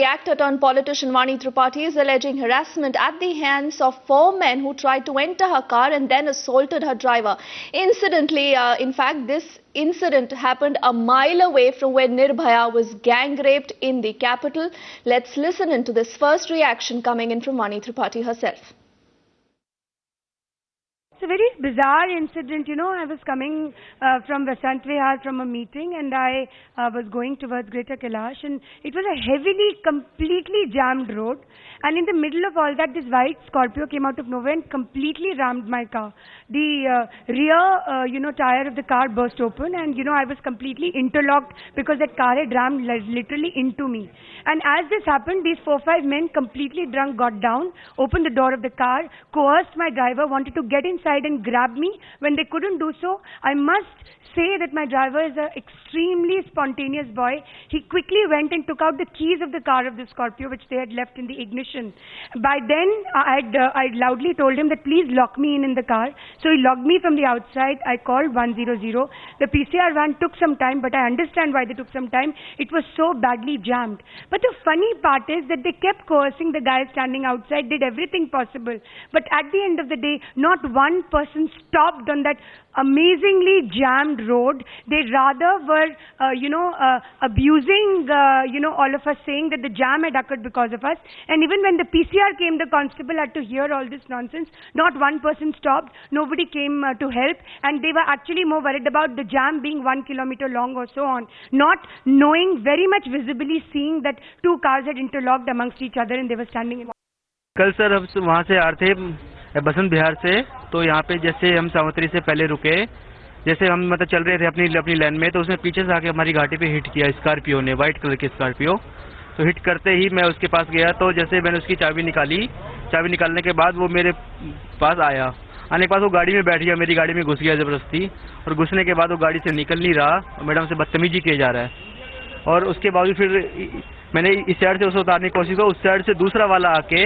The actor-turned-politician Vani Tripathi is alleging harassment at the hands of 4 men who tried to enter her car and then assaulted her driver. Incidentally, in fact, this incident happened a mile away from where Nirbhaya was gang-raped in the capital. Let's listen into this first reaction coming in from Vani Tripathi herself. It's a very bizarre incident, you know. I was coming from Vasant Vihar from a meeting, and I was going towards Greater Kailash, and it was a heavily, completely jammed road. And in the middle of all that, this white Scorpio came out of nowhere and completely rammed my car. The rear, tire of the car burst open, and, I was completely interlocked because that car had rammed literally into me. And as this happened, these 4-5 men, completely drunk, got down, opened the door of the car, coerced my driver, wanted to get inside and grab me. When they couldn't do so, I must say that my driver is an extremely spontaneous boy. He quickly went and took out the keys of the car of the Scorpio, which they had left in the ignition. By then, I loudly told him that please lock me in the car. So he locked me from the outside. I called 100. The PCR van took some time, but I understand why they took some time. It was so badly jammed. But the funny part is that they kept coercing the guy standing outside, did everything possible. But at the end of the day, not one person stopped on that amazingly jammed road. They rather were, abusing, all of us, saying that the jam had occurred because of us. And even when the PCR came, the constable had to hear all this nonsense. Not one person stopped. Nobody came to help. And they were actually more worried about the jam being 1 kilometer long or so on. Not knowing, very much visibly seeing that 2 cars had interlocked amongst each other and they were standing in. कल sir हम वहाँ से आ रहे थे बसंत विहार से, तो यहाँ पे जैसे हम सावंतरी से पहले रुके, जैसे हम मतलब चल रहे थे अपनी लाइन में, तो उसने पीछे से आके हमारी गाड़ी पे हिट किया स्कॉर्पियो ने, वाइट कलर की स्कॉर्पियो। तो हिट करते ही मैं उसके पास गया, तो जैसे मैंने उसकी चाबी निकाली, चाबी निकालने के बाद वो मेरे पास आया। आने के बाद वो गाड़ी में बैठ गया, मेरी गाड़ी में घुस गया ज़बरदस्ती, और घुसने के बाद वो गाड़ी से निकल नहीं रहा, मैडम से बदतमीजी किए जा रहा है। और उसके बावजूद फिर मैंने इस साइड से उसे उतारने की कोशिश की, उस साइड से दूसरा वाला आके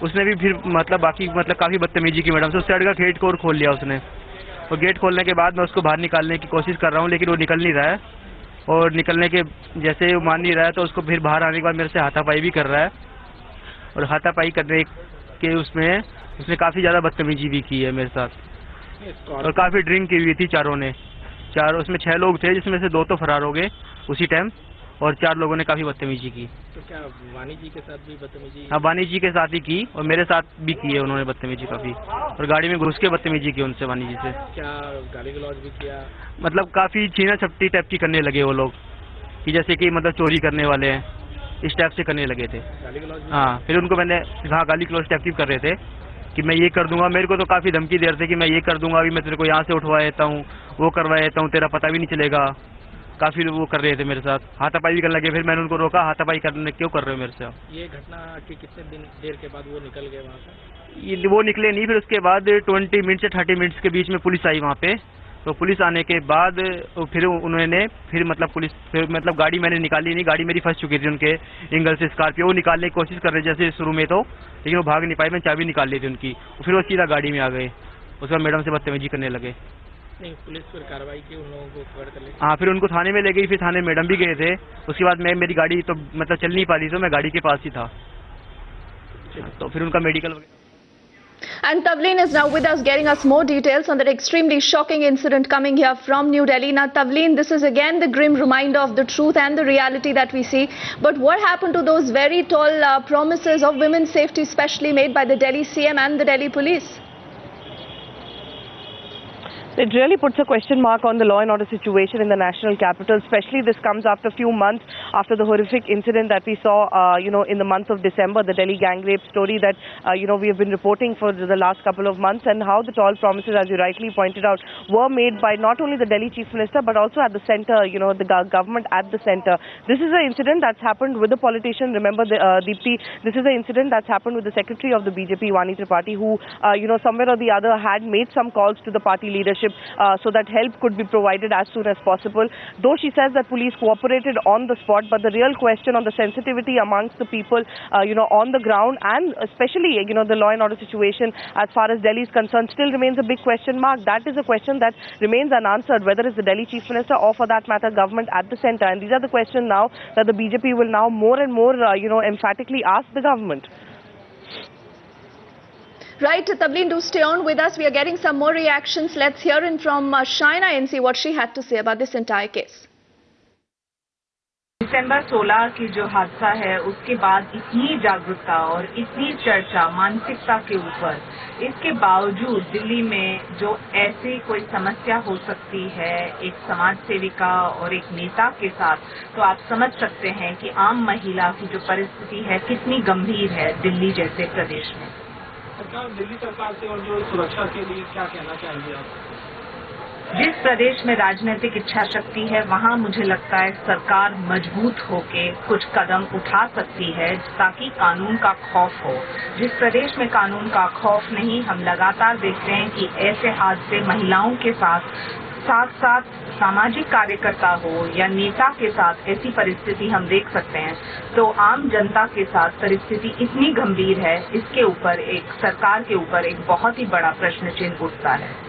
उसने भी फिर काफ़ी बदतमीजी की मैडम से। उस साइड का गेट को और खोल लिया उसने, और गेट खोलने के बाद मैं उसको बाहर निकालने की कोशिश कर रहा हूँ, लेकिन वो निकल नहीं रहा है। और निकलने के जैसे वो मान नहीं रहा है, तो उसको फिर बाहर आने के बाद मेरे से हाथापाई भी कर रहा है, और हाथापाई करने के उसने काफ़ी ज़्यादा बदतमीजी भी की है मेरे साथ, और काफ़ी ड्रिंक की हुई थी चारों ने। उसमें 6 लोग थे, जिसमें से 2 तो फरार हो गए उसी टाइम, और 4 लोगों ने काफ़ी बदतमीजी की। तो क्या वानी जी के साथ भी बदतमीजी? हाँ, वानी जी के साथ ही की, और मेरे साथ भी की है उन्होंने बदतमीजी काफ़ी, और गाड़ी में घुस के बदतमीजी की उनसे, वानी जी से। क्या गाली गलौज भी किया? मतलब काफ़ी छीना छपटी टाइप की करने लगे वो लोग, कि जैसे कि मतलब चोरी करने वाले हैं, इस टाइप से करने लगे थे। गाली गलौज? हाँ, फिर उनको मैंने गाली गलौज टाइप की कर रहे थे कि मैं ये कर दूंगा। मेरे को तो काफ़ी धमकी दे रहे थे कि मैं ये कर दूंगा, अभी मैं तेरे को यहाँ से उठवा देता हूँ, वो करवा देता हूँ, तेरा पता भी नहीं चलेगा। काफ़ी वो कर रहे थे मेरे साथ, हाथापाई भी करने लगे। फिर मैंने उनको रोका, हाथापाई करने क्यों कर रहे हो मेरे से आप? ये घटना के कितने देर के बाद वो निकल गए वहाँ से? वो निकले नहीं, फिर उसके बाद 20 मिनट से 30 मिनट्स के बीच में पुलिस आई वहाँ पे। तो पुलिस आने के बाद फिर उन्होंने फिर गाड़ी मैंने निकाली नहीं, गाड़ी मेरी फंस चुकी थी उनके एंगल से स्कॉर्पियो। वो निकालने की कोशिश कर रहे जैसे शुरू में, तो लेकिन वो भाग नहीं पाई, मैं चाबी निकाल ली थी उनकी। फिर वो सीधा गाड़ी में आ गए, उसके बाद मैडम से बदतमीजी करने लगे। नहीं, पुलिस फिर कार्रवाई की, उन लोगों को पकड़ कर ले? हाँ, फिर उनको थाने में ले गई, फिर थाने मैडम भी गए थे। उसके बाद मेरी गाड़ी तो चल नहीं पा रही, तो मैं गाड़ी के पास ही था, तो फिर उनका मेडिकल वगैरह। And Tavleen is now with us, getting us more details on that extremely shocking incident coming here from New Delhi. Now, Tavleen, this is again the grim reminder of the truth and the reality that we see. But what happened to those very tall promises of women's safety, especially made by the Delhi CM and the Delhi police? It really puts a question mark on the law and order situation in the national capital. Especially this comes after a few months after the horrific incident that we saw, in the month of December, the Delhi gang rape story that, we have been reporting for the last couple of months, and how the tall promises, as you rightly pointed out, were made by not only the Delhi Chief Minister, but also at the centre, the government at the centre. This is an incident that's happened with the politician. Remember, Deepti, this is an incident that's happened with the secretary of the BJP, Vani Tripathi, who, somewhere or the other had made some calls to the party leadership township so that help could be provided as soon as possible. Though she says that police cooperated on the spot, but the real question on the sensitivity amongst the people, on the ground, and especially, the law and order situation as far as Delhi is concerned still remains a big question mark. That is a question that remains unanswered, whether it's the Delhi Chief Minister or for that matter government at the centre. And these are the questions now that the BJP will now more and more, emphatically ask the government. Right, Tableen, do stay on with us. We are getting some more reactions. Let's hear in from Shaina and see what she had to say about this entire case. दिसंबर 16 की जो हादसा है उसके बाद इतनी जागरूकता और इतनी चर्चा मानसिकता के ऊपर, इसके बावजूद दिल्ली में जो ऐसी कोई समस्या हो सकती है एक समाज सेविका और एक नेता के साथ, तो आप समझ सकते हैं कि आम महिला की जो परिस्थिति है कितनी गंभीर है दिल्ली जैसे प्रदेश में। सरकार दिल्ली सरकार से और जो सुरक्षा के लिए क्या कहना चाहिए आप? जिस प्रदेश में राजनीतिक इच्छा शक्ति है वहां मुझे लगता है सरकार मजबूत होके कुछ कदम उठा सकती है ताकि कानून का खौफ हो। जिस प्रदेश में कानून का खौफ नहीं, हम लगातार देखते हैं कि ऐसे हादसे महिलाओं के साथ साथ सामाजिक कार्यकर्ता हो या नेता के साथ ऐसी परिस्थिति हम देख सकते हैं। तो आम जनता के साथ परिस्थिति इतनी गंभीर है, इसके ऊपर एक सरकार के ऊपर एक बहुत ही बड़ा प्रश्न चिन्ह उठता है।